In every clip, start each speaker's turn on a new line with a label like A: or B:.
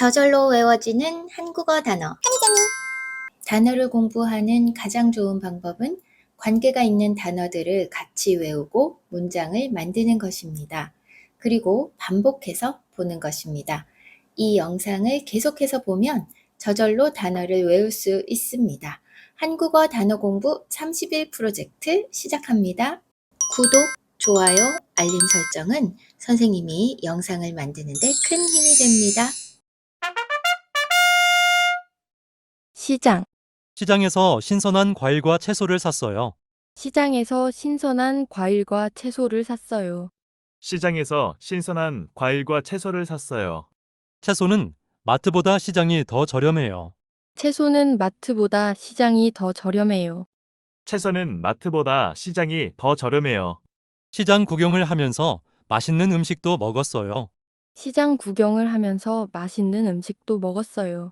A: 저절로 외워지는 한국어 단어. 단어를 공부하는 가장 좋은 방법은 관계가 있는 단어들을 같이 외우고 문장을 만드는 것입니다. 그리고 반복해서 보는 것입니다. 이 영상을 계속해서 보면 저절로 단어를 외울 수 있습니다. 한국어 단어 공부 30일 프로젝트 시작합니다. 구독, 좋아요, 알림 설정은 선생님이 영상을 만드는데 큰 힘이 됩니다.
B: 시장.
C: 시장에서 신선한 과일과 채소를 샀어요.
B: 시장에서 신선한 과일과 채소를 샀어요.
D: 시장에서 신선한 과일과 채소를 샀어요.
C: 채소는 마트보다 시장이 더 저렴해요.
B: 채소는 마트보다 시장이 더 저렴해요.
D: 채소는 마트보다 시장이 더 저렴해요.
C: 시장 구경을 하면서 맛있는 음식도 먹었어요.
B: 시장 구경을 하면서 맛있는 음식도 먹었어요.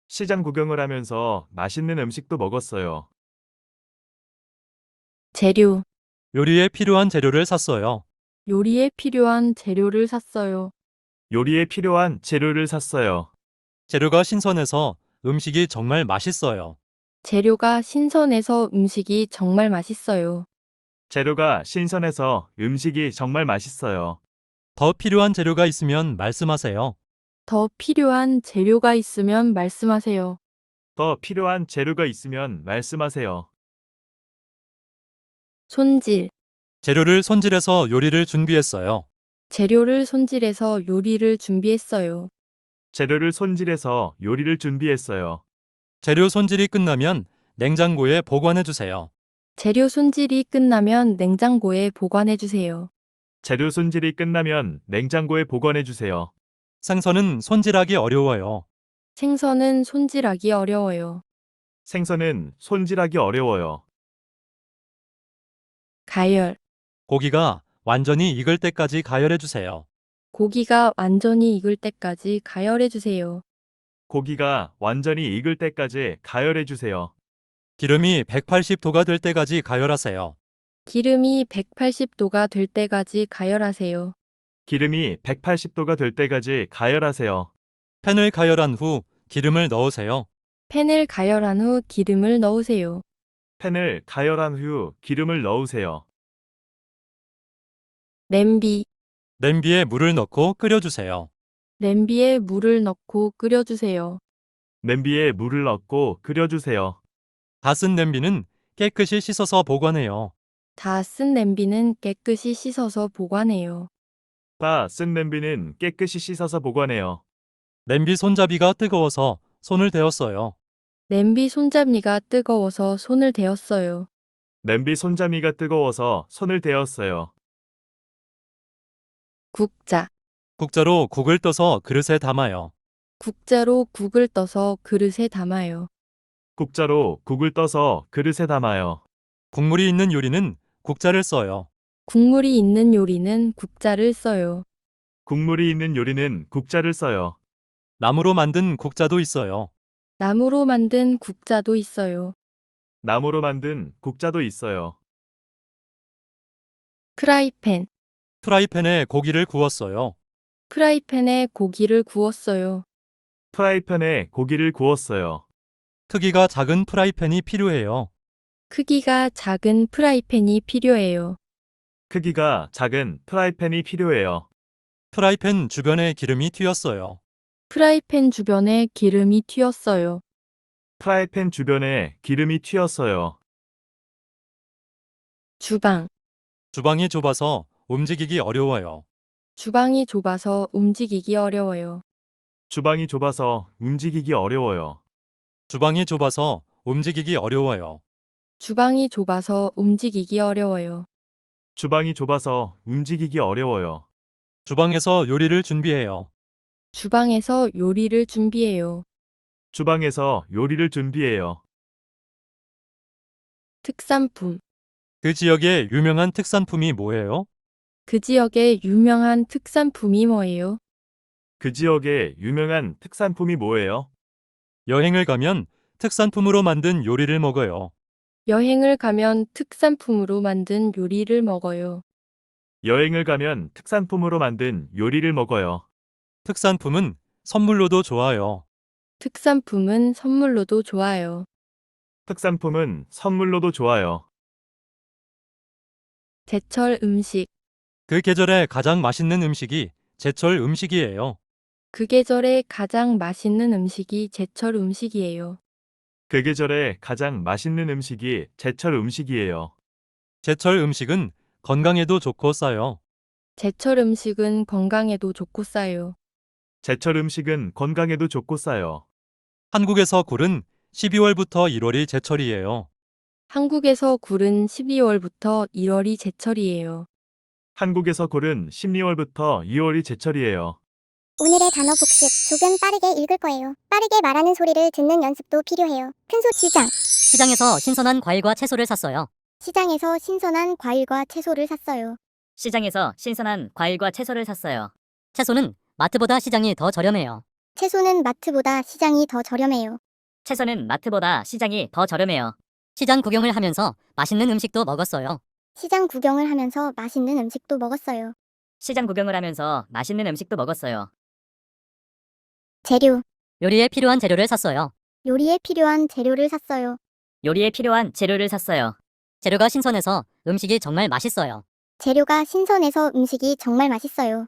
D: 시장 구경을 하면서 맛있는 음식도 먹었어요.
B: 재료.
C: 요리에 필요한 재료를 샀어요.
B: 요리에 필요한 재료를 샀어요.
D: 요리에 필요한 재료를 샀어요.
C: 재료가 신선해서 음식이 정말 맛있어요.
B: 재료가 신선해서 음식이 정말 맛있어요.
D: 재료가 신선해서 음식이 정말 맛있어요.
C: 더 필요한 재료가 있으면 말씀하세요.
B: 더 필요한 재료가 있으면 말씀하세요.
D: 더 필요한 재료가 있으면 말씀하세요.
B: 손질.
C: 재료를 손질해서 요리를 준비했어요.
B: 재료를 손질해서 요리를 준비했어요.
D: 재료를 손질해서 요리를 준비했어요.
C: 재료 손질이 끝나면 냉장고에 보관해 주세요.
B: 재료 손질이 끝나면 냉장고에 보관해 주세요.
D: 재료 손질이 끝나면 냉장고에 보관해 주세요.
C: 생선은 손질하기 어려워요.
B: 생선은 손질하기 어려워요.
D: 생선은 손질하기 어려워요.
B: 가열.
C: 고기가 완전히 익을 때까지 가열해 주세요.
B: 고기가 완전히 익을 때까지 가열해 주세요.
D: 고기가 완전히 익을 때까지 가열해 주세요.
C: 기름이 180도가 될 때까지 가열하세요.
B: 기름이 180도가 될 때까지 가열하세요.
D: 기름이 180도가 될 때까지 가열하세요.
C: 팬을 가열한 후 기름을 넣으세요.
B: 팬을 가열한 후 기름을 넣으세요.
D: 팬을 가열한 후 기름을 넣으세요.
B: 냄비.
C: 냄비에 물을 넣고 끓여주세요.
B: 냄비에 물을 넣고 끓여주세요.
D: 냄비에 물을 넣고 끓여주세요.
C: 다 쓴 냄비는 깨끗이 씻어서 보관해요.
B: 다 쓴 냄비는 깨끗이 씻어서 보관해요.
D: 다 쓴 냄비는 깨끗이 씻어서 보관해요.
C: 냄비 손잡이가 뜨거워서 손을 대었어요.
B: 냄비 손잡이가 뜨거워서 손을 대었어요.
D: 냄비 손잡이가 뜨거워서 손을 대었어요.
B: 국자.
C: 국자로 국을 떠서 그릇에 담아요.
B: 국자로 국을 떠서 그릇에 담아요.
D: 국자로 국을 떠서 그릇에 담아요.
C: 국물이 있는 요리는 국자를 써요.
B: 국물이 있는 요리는 국자를 써요.
D: 국물이 있는 요리는 국자를 써요.
C: 나무로 만든 국자도 있어요.
B: 나무로 만든 국자도 있어요.
D: 나무로 만든 국자도 있어요.
B: 프라이팬.
C: 프라이팬에 고기를 구웠어요.
B: 프라이팬에 고기를 구웠어요.
D: 프라이팬에 고기를 구웠어요.
C: 크기가 작은 프라이팬이 필요해요.
B: 크기가 작은 프라이팬이 필요해요.
D: 크기가 작은 프라이팬이 필요해요.
C: 프라이팬 주변에 기름이 튀었어요.
B: 프라이팬 주변에 기름이 튀었어요.
D: 프라이팬 주변에 기름이 튀었어요.
B: 주방.
C: 주방이 좁아서 움직이기 어려워요.
B: 주방이 좁아서 움직이기 어려워요.
D: 주방이 좁아서 움직이기 어려워요.
C: 주방이 좁아서 움직이기 어려워요.
B: 주방이 좁아서 움직이기 어려워요.
D: 주방이 좁아서 움직이기 어려워요.
C: 주방에서 요리를 준비해요.
B: 주방에서 요리를 준비해요.
D: 주방에서 요리를 준비해요.
B: 특산품.
C: 그 지역의 유명한 특산품이 뭐예요?
B: 그 지역의 유명한 특산품이 뭐예요?
D: 그 지역의 유명한 특산품이 뭐예요?
C: 여행을 가면 특산품으로 만든 요리를 먹어요.
B: 여행을 가면 특산품으로 만든 요리를 먹어요.
D: 여행을 가면 특산품으로 만든 요리를 먹어요.
C: 특산품은 선물로도 좋아요.
B: 특산품은 선물로도 좋아요.
D: 특산품은 선물로도 좋아요.
B: 제철 음식.
C: 그 계절에 가장 맛있는 음식이 제철 음식이에요.
B: 그 계절에 가장 맛있는 음식이 제철 음식이에요.
D: 그 계절에 가장 맛있는 음식이 제철 음식이에요.
C: 제철 음식은 건강에도 좋고 싸요.
B: 제철 음식은 건강에도 좋고 싸요.
D: 제철 음식은 건강에도 좋고 싸요.
C: 한국에서 굴은 12월부터 1월이 제철이에요.
B: 한국에서 굴은 12월부터 1월이 제철이에요.
D: 한국에서 굴은 12월부터 2월이 제철이에요.
E: 오늘의 단어 복습. 조금 빠르게 읽을 거예요. 빠르게 말하는 소리를 듣는 연습도 필요해요. 큰소 시장.
F: 시장에서 신선한 과일과 채소를 샀어요.
E: 시장에서 신선한 과일과 채소를 샀어요.
F: 시장에서 신선한 과일과 채소를 샀어요. 채소는 마트보다 시장이 더 저렴해요.
E: 채소는 마트보다 시장이 더 저렴해요.
F: 채소는 마트보다 시장이 더 저렴해요. 시장 구경을 하면서 맛있는 음식도 먹었어요.
E: 시장 구경을 하면서 맛있는 음식도 먹었어요.
F: 시장 구경을 하면서 맛있는 음식도 먹었어요.
E: 재료.
F: 요리에 필요한 재료를 샀어요.
E: 요리에 필요한 재료를 샀어요.
F: 요리에 필요한 재료를 샀어요. 재료가 신선해서 음식이 정말 맛있어요.
E: 재료가 신선해서 음식이 정말 맛있어요.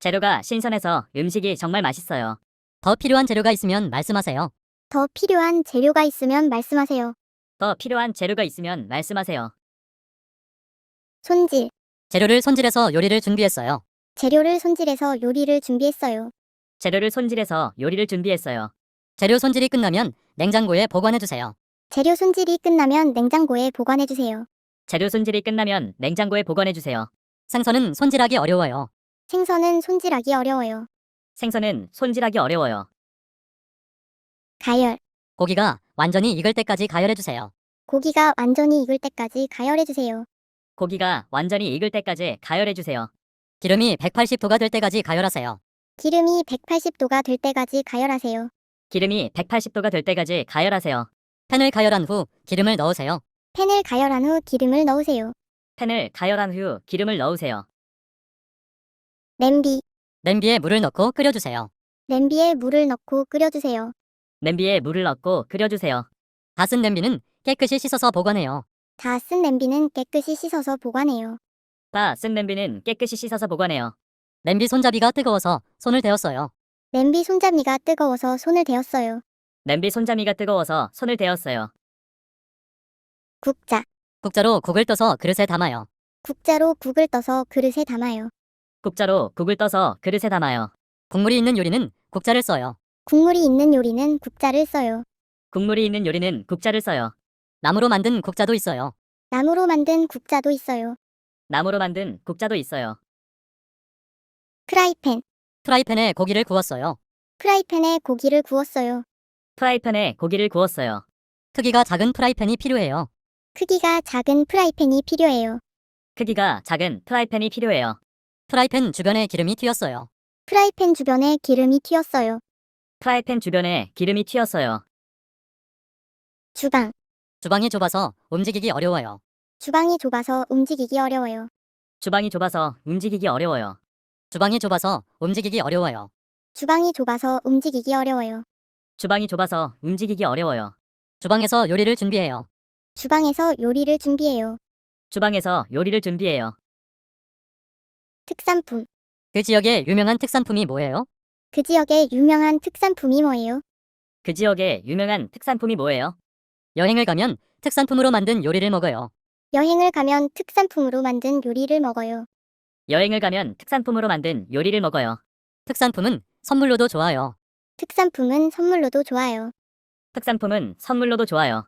F: 재료가 신선해서 음식이 정말 맛있어요. 더 필요한 재료가 있으면 말씀하세요.
E: 더 필요한 재료가 있으면 말씀하세요.
F: 더 필요한 재료가 있으면 말씀하세요.
E: 손질.
F: 재료를 손질해서 요리를 준비했어요.
E: 재료를 손질해서 요리를 준비했어요.
F: 재료를 손질해서 요리를 준비했어요. 재료 손질이 끝나면 냉장고에 보관해 주세요.
E: 재료 손질이 끝나면 냉장고에 보관해 주세요.
F: 재료 손질이 끝나면 냉장고에 보관해 주세요. 생선은 손질하기 어려워요.
E: 생선은 손질하기 어려워요.
F: 생선은 손질하기 어려워요.
E: 가열.
F: 고기가 완전히 익을 때까지 가열해 주세요.
E: 고기가 완전히 익을 때까지 가열해 주세요.
F: 고기가 완전히 익을 때까지 가열해 주세요. 기름이 180도가 될 때까지 가열하세요.
E: 기름이 180도가 될 때까지 가열하세요.
F: 기름이 180도가 될 때까지 가열하세요. 팬을 가열한 후 기름을 넣으세요.
E: 팬을 가열한 후 기름을 넣으세요.
F: 팬을 가열한 후 기름을 넣으세요.
E: 냄비.
F: 냄비에 물을 넣고 끓여주세요.
E: 냄비에 물을 넣고 끓여주세요.
F: 냄비에 물을 넣고 끓여주세요. 다 쓴 냄비는 깨끗이 씻어서 보관해요.
E: 다 쓴 냄비는 깨끗이 씻어서 보관해요.
F: 다 쓴 냄비는 깨끗이 씻어서 보관해요. 냄비 손잡이가 뜨거워서 손을 대었어요.
E: 냄비 손잡이가 뜨거워서 손을 대었어요.
F: 냄비 손잡이가 뜨거워서 손을 대었어요.
E: 국자.
F: 국자로 국을 떠서 그릇에 담아요.
E: 국자로 국을 떠서 그릇에 담아요.
F: 국자로 국을 떠서 그릇에 담아요. 국물이 있는 요리는 국자를 써요.
E: 국물이 있는 요리는 국자를 써요.
F: 국물이 있는 요리는 국자를 써요. 나무로 만든 국자도 있어요.
E: 나무로 만든 국자도 있어요.
F: 나무로 만든 국자도 있어요.
E: 프라이팬.
F: 프라이팬에 고기를 구웠어요.
E: 프라이팬에 고기를 구웠어요.
F: 프라이팬에 고기를 구웠어요. 크기가 작은 프라이팬이 필요해요.
E: 크기가 작은 프라이팬이 필요해요.
F: 크기가 작은 프라이팬이 필요해요. 프라이팬 주변에 기름이 튀었어요.
E: 프라이팬 주변에 기름이 튀었어요.
F: 프라이팬 주변에 기름이 튀었어요.
E: 주방.
F: 주방이 좁아서 움직이기 어려워요.
E: 주방이 좁아서 움직이기 어려워요.
F: 주방이 좁아서 움직이기 어려워요. 주방이 좁아서 움직이기 어려워요.
E: 주방이 좁아서 움직이기 어려워요.
F: 주방이 좁아서 움직이기 어려워요. 주방에서 요리를 준비해요.
E: 주방에서 요리를 준비해요.
F: 주방에서 요리를 준비해요.
E: 특산품.
F: 그 지역의 유명한 특산품이 뭐예요?
E: 그 지역의 유명한 특산품이 뭐예요?
F: 그 지역의 유명한 특산품이 뭐예요? 여행을 가면 특산품으로 만든 요리를 먹어요.
E: 여행을 가면 특산품으로 만든 요리를 먹어요.
F: 여행을 가면 특산품으로 만든 요리를 먹어요. 특산품은 선물로도 좋아요.
E: 특산품은 선물로도 좋아요.
F: 특산품은 선물로도 좋아요.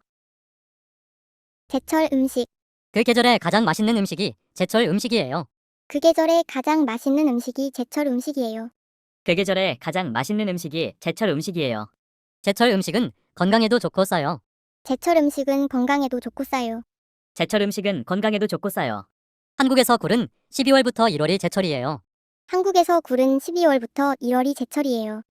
E: 제철 음식.
F: 그 계절에 가장 맛있는 음식이 제철 음식이에요.
E: 그 계절에 가장 맛있는 음식이 제철 음식이에요.
F: 그 계절에 가장 맛있는 음식이 제철 음식이에요. 제철 음식은 건강에도 좋고 싸요.
E: 제철 음식은 건강에도 좋고 싸요.
F: 제철 음식은 건강에도 좋고 싸요. 한국에서 굴은 12월부터 1월이 제철이에요.
E: 한국에서 굴은 12월부터 1월이 제철이에요.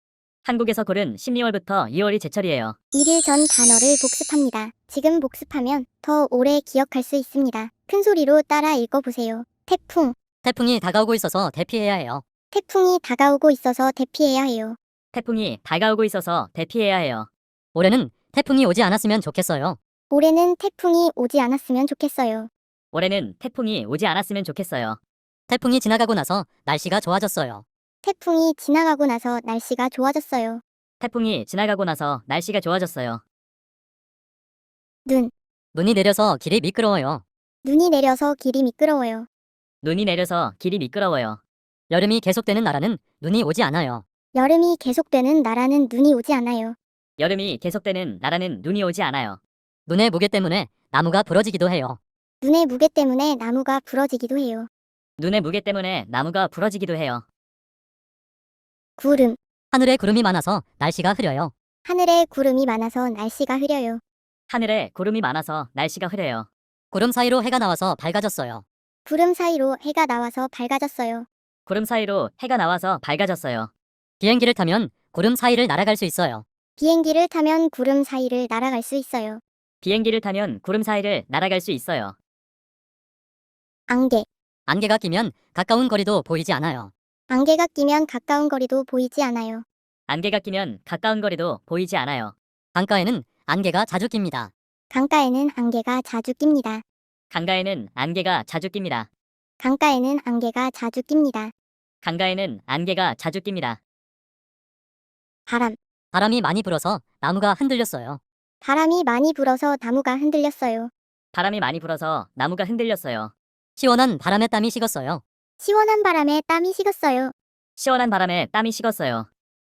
F: 한국에서 굴은 12월부터 2월이 제철이에요.
E: 1일 전 단어를 복습합니다. 지금 복습하면 더 오래 기억할 수 있습니다. 큰 소리로 따라 읽어보세요. 태풍.
F: 태풍이 다가오고 있어서 대피해야 해요.
E: 태풍이 다가오고 있어서 대피해야 해요.
F: 태풍이 다가오고 있어서 대피해야 해요. 올해는 태풍이 오지 않았으면 좋겠어요.
E: 올해는 태풍이 오지 않았으면 좋겠어요.
F: 올해는 태풍이 오지 않았으면 좋겠어요. 태풍이 지나가고 나서 날씨가 좋아졌어요.
E: 태풍이 지나가고 나서 날씨가 좋아졌어요.
F: 태풍이 지나가고 나서 날씨가 좋아졌어요.
E: 눈.
F: 눈이 내려서 길이 미끄러워요.
E: 눈이 내려서 길이 미끄러워요.
F: 눈이 내려서 길이 미끄러워요. 여름이 계속되는 나라는 눈이 오지 않아요.
E: 여름이 계속되는 나라는 눈이 오지 않아요.
F: 여름이 계속되는 나라는 눈이 오지 않아요. 눈의 무게 때문에 나무가 부러지기도 해요.
E: 눈의 무게 때문에 나무가 부러지기도 해요.
F: 눈의 무게 때문에 나무가 부러지기도 해요.
E: 구름.
F: 하늘에 구름이 많아서 날씨가 흐려요.
E: 하늘에 구름이 많아서 날씨가 흐려요.
F: 하늘에 구름이 많아서 날씨가 흐려요. 구름 사이로 해가 나와서 밝아졌어요.
E: 구름 사이로 해가 나와서 밝아졌어요.
F: 구름 사이로 해가 나와서 밝아졌어요. 비행기를 타면 구름 사이를 날아갈 수 있어요.
E: 비행기를 타면 구름 사이를 날아갈 수 있어요.
F: 비행기를 타면 구름 사이를 날아갈 수 있어요.
E: 안개.
F: 안개가 끼면 가까운 거리도 보이지 않아요.
E: 안개가 끼면 가까운 거리도 보이지 않아요.
F: 안개가 끼면 가까운 거리도 보이지 않아요. 강가에는 안개가 자주 낍니다.
E: 강가에는 안개가 자주 낍니다.
F: 강가에는 안개가 자주 낍니다.
E: 강가에는 안개가 자주 낍니다.
F: 강가에는 안개가 자주 낍니다.
E: 바람.
F: 바람이 많이 불어서 나무가 흔들렸어요.
E: 바람이 많이 불어서 나무가 흔들렸어요.
F: 바람이 많이 불어서 나무가 흔들렸어요. 시원한 바람에 땀이 식었어요.
E: 시원한 바람에 땀이 식었어요.
F: 시원한 바람에 땀이 식었어요.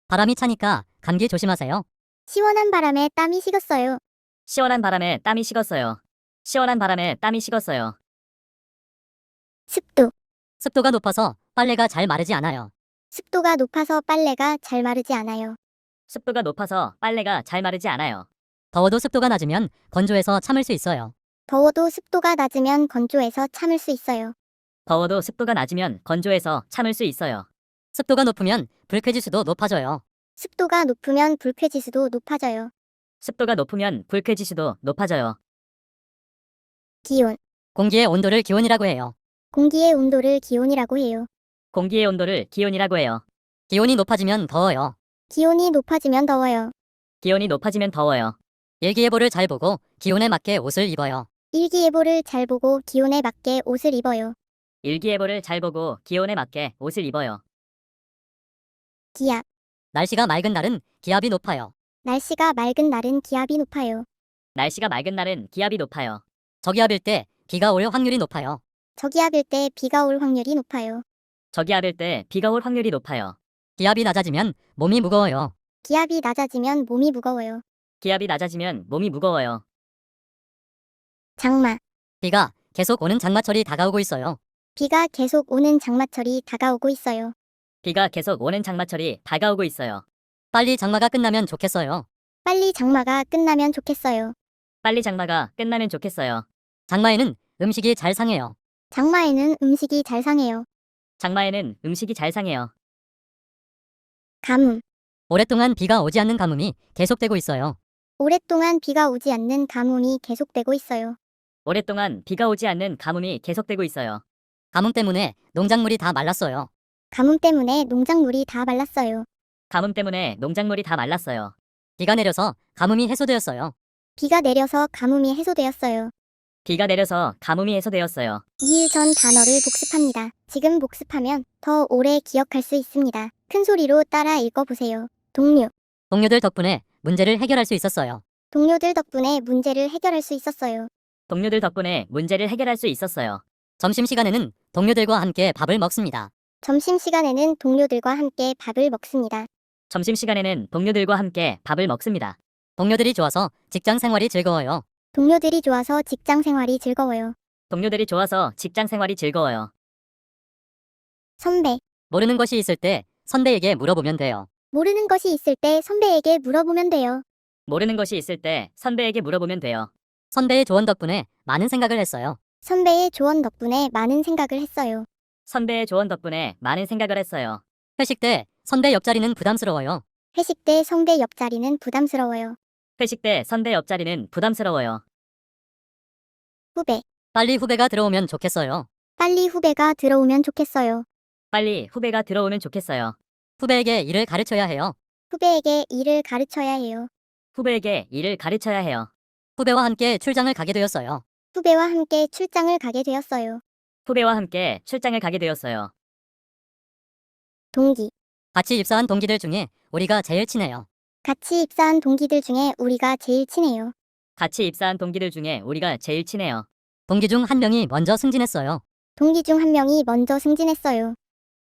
F: 바람이 차니까 감기 조심하세요.
E: 시원한 바람에 땀이 식었어요.
F: 시원한 바람에 땀이 식었어요. 시원한 바람에 땀이 식었어요.
E: 습도.
F: 습도가 높아서 빨래가 잘 마르지 않아요.
E: 습도가 높아서 빨래가 잘 마르지 않아요.
F: 습도가 높아서 빨래가 잘 마르지 않아요. 더워도 습도가 낮으면 건조해서 참을 수 있어요.
E: 더워도 습도가 낮으면 건조해서 참을 수 있어요.
F: 더워도 습도가 낮으면 건조해서 참을 수 있어요. 습도가 높으면 불쾌지수도 높아져요.
E: 습도가 높으면 불쾌지수도 높아져요.
F: 습도가 높으면 불쾌지수도 높아져요.
E: 기온.
F: 공기의 온도를 기온이라고 해요.
E: 공기의 온도를 기온이라고 해요.
F: 공기의 온도를 기온이라고 해요. 기온이 높아지면 더워요.
E: 기온이 높아지면 더워요.
F: 기온이 높아지면 더워요. 일기예보를 잘 보고 기온에 맞게 옷을 입어요.
E: 일기예보를 잘 보고 기온에 맞게 옷을 입어요.
F: 일기예보를 잘 보고 기온에 맞게 옷을 입어요.
E: 기압.
F: 날씨가 맑은 날은 기압이 높아요.
E: 날씨가 맑은 날은 기압이 높아요.
F: 날씨가 맑은 날은 기압이 높아요. 저기압일 때 비가 올 확률이 높아요.
E: 저기압일 때 비가 올 확률이 높아요.
F: 저기압일 때 비가 올 확률이 높아요. 기압이 낮아지면 몸이 무거워요.
E: 기압이 낮아지면 몸이 무거워요.
F: 기압이 낮아지면 몸이 무거워요.
E: 장마.
F: 비가 계속 오는 장마철이 다가오고 있어요.
E: 비가 계속 오는 장마철이 다가오고 있어요.
F: 비가 계속 오는 장마철이 다가오고 있어요. 빨리 장마가 끝나면 좋겠어요.
E: 빨리 장마가 끝나면 좋겠어요.
F: 빨리 장마가 끝나면 좋겠어요. 장마에는 음식이 잘 상해요.
E: 장마에는 음식이 잘 상해요.
F: 장마에는 음식이 잘 상해요.
E: 가뭄.
F: 오랫동안 비가 오지 않는 가뭄이 계속되고 있어요.
E: 오랫동안 비가 오지 않는 가뭄이 계속되고 있어요.
F: 오랫동안 비가 오지 않는 가뭄이 계속되고 있어요. 가뭄 때문에 농작물이 다 말랐어요.
E: 가뭄 때문에 농작물이 다 말랐어요.
F: 가뭄 때문에 농작물이 다 말랐어요. 비가 내려서 가뭄이 해소되었어요.
E: 비가 내려서 가뭄이 해소되었어요.
F: 비가 내려서 가뭄이 해소되었어요.
E: 2일 전 단어를 복습합니다. 지금 복습하면 더 오래 기억할 수 있습니다. 큰 소리로 따라 읽어보세요. 동료.
F: 동료들 덕분에 문제를 해결할 수 있었어요.
E: 동료들 덕분에 문제를 해결할 수 있었어요.
F: 동료들 덕분에 문제를 해결할 수 있었어요. 점심시간에는 동료들과 함께 밥을 먹습니다.
E: 점심시간에는 동료들과 함께 밥을 먹습니다.
F: 점심시간에는 동료들과 함께 밥을 먹습니다. 동료들이 좋아서 직장 생활이 즐거워요.
E: 동료들이 좋아서 직장 생활이 즐거워요.
F: 동료들이 좋아서 직장 생활이 즐거워요.
E: 선배.
F: 모르는 것이 있을 때 선배에게 물어보면 돼요.
E: 모르는 것이 있을 때 선배에게 물어보면 돼요.
F: 모르는 것이 있을 때 선배에게 물어보면 돼요. 선배의 조언 덕분에 많은 생각을 했어요.
E: 선배의 조언 덕분에 많은 생각을 했어요.
F: 선배의 조언 덕분에 많은 생각을 했어요. 회식 때 선배 옆자리는 부담스러워요.
E: 회식 때 선배 옆자리는 부담스러워요.
F: 회식 때 선배 옆자리는 부담스러워요.
E: 후배.
F: 빨리 후배가 들어오면 좋겠어요.
E: 빨리 후배가 들어오면 좋겠어요.
F: 빨리 후배가 들어오면 좋겠어요. 후배에게 일을 가르쳐야 해요.
E: 후배에게 일을 가르쳐야 해요.
F: 후배에게 일을 가르쳐야 해요. 후배와 함께 출장을 가게 되었어요.
E: 후배와 함께 출장을 가게 되었어요.
F: 후배와 함께 출장을 가게 되었어요.
E: 동기.
F: 같이 입사한 동기들 중에 우리가 제일 친해요.
E: 같이 입사한 동기들 중에 우리가 제일 친해요.
F: 같이 입사한 동기들 중에 우리가 제일 친해요. 동기 중 한 명이 먼저 승진했어요.
E: 동기 중 한 명이 먼저 승진했어요.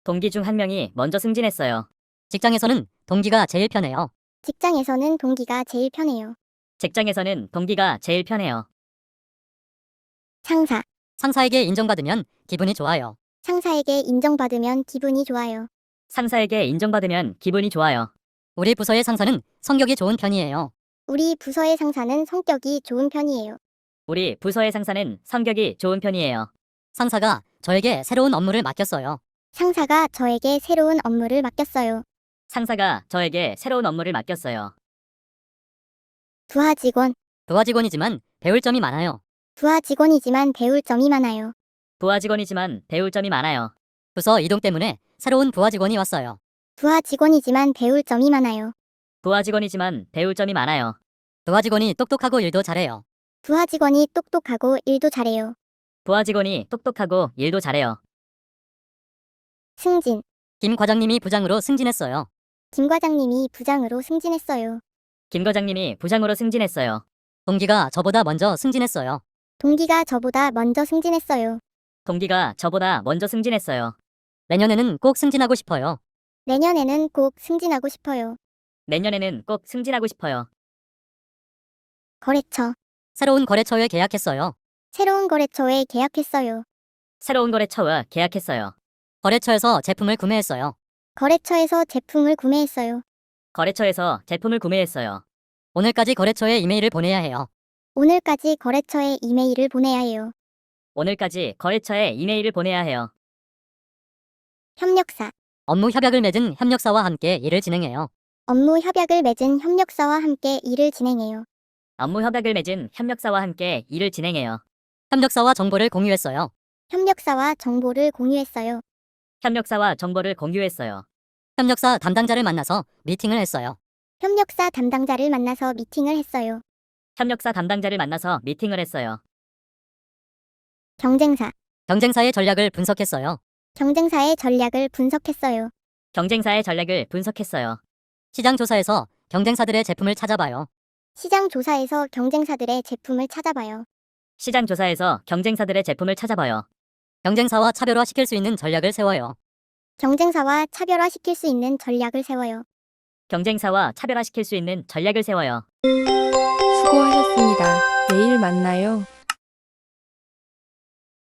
F: 동기 중 한 명이 먼저 승진했어요. 직장에서는 동기가 제일 편해요.
E: 직장에서는 동기가 제일 편해요.
F: 직장에서는 동기가 제일 편해요.
E: 상사.
F: 상사에게 인정받으면 기분이 좋아요.
E: 상사에게 인정받으면 기분이 좋아요.
F: 상사에게 인정받으면 기분이 좋아요. 우리 부서의 상사는 성격이 좋은 편이에요.
E: 우리 부서의 상사는 성격이 좋은 편이에요.
F: 우리 부서의 상사는 성격이 좋은 편이에요. 상사가 저에게 새로운 업무를 맡겼어요.
E: 상사가 저에게 새로운 업무를 맡겼어요.
F: 상사가 저에게 새로운 업무를 맡겼어요.
E: 부하 직원.
F: 부하 직원이지만 배울 점이 많아요.
E: 부하 직원이지만 배울 점이 많아요.
F: 부하 직원이지만 배울 점이 많아요. 부서 이동 때문에 새로운 부하 직원이 왔어요.
E: 부하 직원이지만 배울 점이 많아요.
F: 부하 직원이지만 배울 점이 많아요. 부하 직원이 똑똑하고 일도 잘해요.
E: 부하 직원이 똑똑하고 일도 잘해요.
F: 부하 직원이 똑똑하고 일도 잘해요.
E: 승진.
F: 김 과장님이 부장으로 승진했어요.
E: 김 과장님이 부장으로 승진했어요.
F: 김 과장님이 부장으로 승진했어요. 동기가 저보다 먼저 승진했어요.
E: 동기가 저보다 먼저 승진했어요.
F: 동기가 저보다 먼저 승진했어요. 내년에는 꼭 승진하고 싶어요.
E: 내년에는 꼭 승진하고 싶어요.
F: 내년에는 꼭 승진하고 싶어요.
E: 거래처.
F: 새로운 거래처에 계약했어요.
E: 새로운 거래처에 계약했어요.
F: 새로운 거래처와 계약했어요. 거래처에서 제품을 구매했어요.
E: 거래처에서 제품을 구매했어요.
F: 거래처에서 제품을 구매했어요. 오늘까지 거래처에 이메일을 보내야 해요.
E: 오늘까지 거래처에 이메일을 보내야 해요.
F: 오늘까지 거래처에 이메일을 보내야 해요.
E: 협력사.
F: 업무 협약을 맺은 협력사와 함께 일을 진행해요.
E: 업무 협약을 맺은 협력사와 함께 일을 진행해요.
F: 업무 협약을 맺은 협력사와 함께 일을 진행해요. 협력사와 정보를 공유했어요.
E: 협력사와 정보를 공유했어요.
F: 협력사와 정보를 공유했어요. 협력사 담당자를 만나서 미팅을 했어요.
E: 협력사 담당자를 만나서 미팅을 했어요.
F: 협력사 담당자를 만나서 미팅을 했어요.
E: 경쟁사.
F: 경쟁사의 전략을 분석했어요.
E: 경쟁사의 전략을 분석했어요.
F: 경쟁사의 전략을 분석했어요. 시장 조사에서 경쟁사들의 제품을 찾아봐요.
E: 시장 조사에서 경쟁사들의 제품을 찾아봐요.
F: 시장 조사에서 경쟁사들의 제품을 찾아봐요. 경쟁사와 차별화시킬 수 있는 전략을 세워요.
E: 경쟁사와 차별화시킬 수 있는 전략을 세워요.
F: 경쟁사와 차별화시킬 수 있는 전략을 세워요.
B: 수고하셨습니다. 내일 만나요.